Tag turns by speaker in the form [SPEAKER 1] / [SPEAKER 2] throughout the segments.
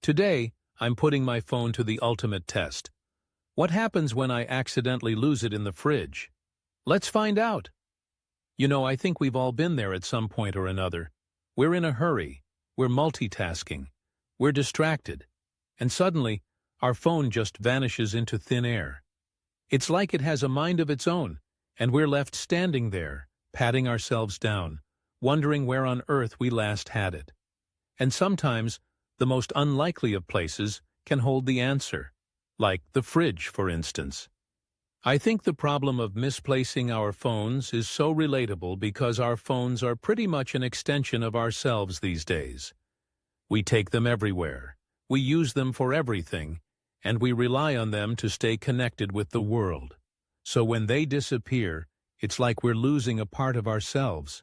[SPEAKER 1] Today, I'm putting my phone to the ultimate test. What happens when I accidentally lose it in the fridge? Let's find out. I think we've all been there at some point or another. We're in a hurry, we're multitasking, we're distracted, and suddenly, our phone just vanishes into thin air. It's like it has a mind of its own, and we're left standing there, patting ourselves down, wondering where on earth we last had it. And sometimes, the most unlikely of places can hold the answer, like the fridge, for instance. I think the problem of misplacing our phones is so relatable because our phones are pretty much an extension of ourselves these days. We take them everywhere, we use them for everything, and we rely on them to stay connected with the world. So when they disappear, it's like we're losing a part of ourselves.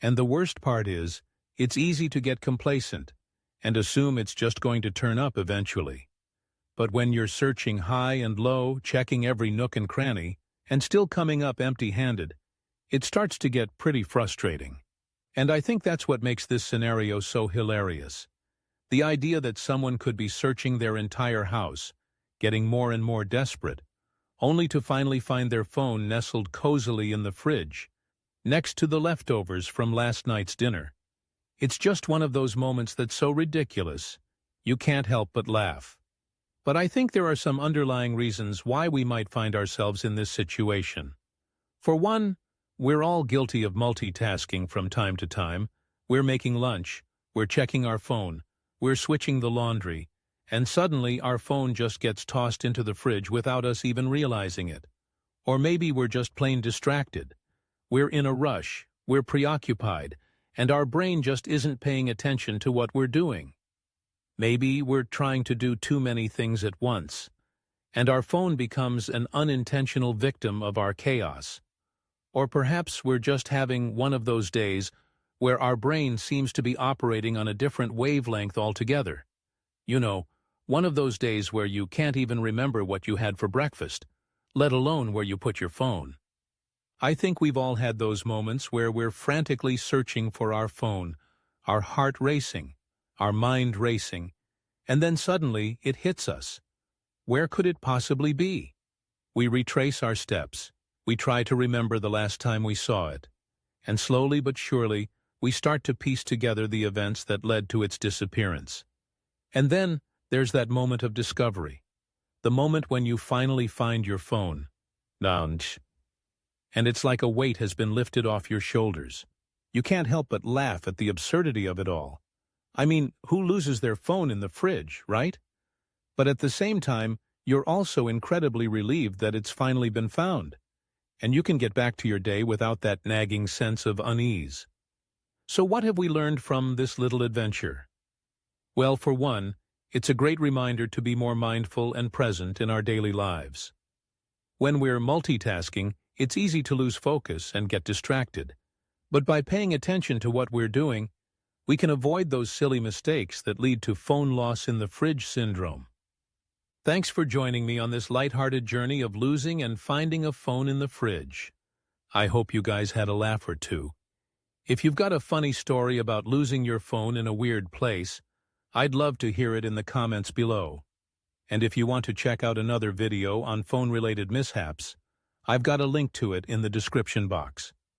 [SPEAKER 1] And the worst part is, it's easy to get complacent and assume it's just going to turn up eventually. But when you're searching high and low, checking every nook and cranny, and still coming up empty-handed, it starts to get pretty frustrating. And I think that's what makes this scenario so hilarious. The idea that someone could be searching their entire house, getting more and more desperate, only to finally find their phone nestled cozily in the fridge, next to the leftovers from last night's dinner. It's just one of those moments that's so ridiculous, you can't help but laugh. But I think there are some underlying reasons why we might find ourselves in this situation. For one, we're all guilty of multitasking from time to time. We're making lunch, we're checking our phone, we're switching the laundry, and suddenly our phone just gets tossed into the fridge without us even realizing it. Or maybe we're just plain distracted. We're in a rush, we're preoccupied, and our brain just isn't paying attention to what we're doing. Maybe we're trying to do too many things at once, and our phone becomes an unintentional victim of our chaos. Or perhaps we're just having one of those days where our brain seems to be operating on a different wavelength altogether. One of those days where you can't even remember what you had for breakfast, let alone where you put your phone. I think we've all had those moments where we're frantically searching for our phone, our heart racing, our mind racing, and then suddenly it hits us. Where could it possibly be? We retrace our steps, we try to remember the last time we saw it, and slowly but surely we start to piece together the events that led to its disappearance. And then there's that moment of discovery, the moment when you finally find your phone. And it's like a weight has been lifted off your shoulders. You can't help but laugh at the absurdity of it all. I mean, who loses their phone in the fridge, right? But at the same time, you're also incredibly relieved that it's finally been found, and you can get back to your day without that nagging sense of unease. So what have we learned from this little adventure? Well, for one, it's a great reminder to be more mindful and present in our daily lives. When we're multitasking, it's easy to lose focus and get distracted. But by paying attention to what we're doing, we can avoid those silly mistakes that lead to phone loss in the fridge syndrome. Thanks for joining me on this lighthearted journey of losing and finding a phone in the fridge. I hope you guys had a laugh or two. If you've got a funny story about losing your phone in a weird place, I'd love to hear it in the comments below. And if you want to check out another video on phone-related mishaps, I've got a link to it in the description box.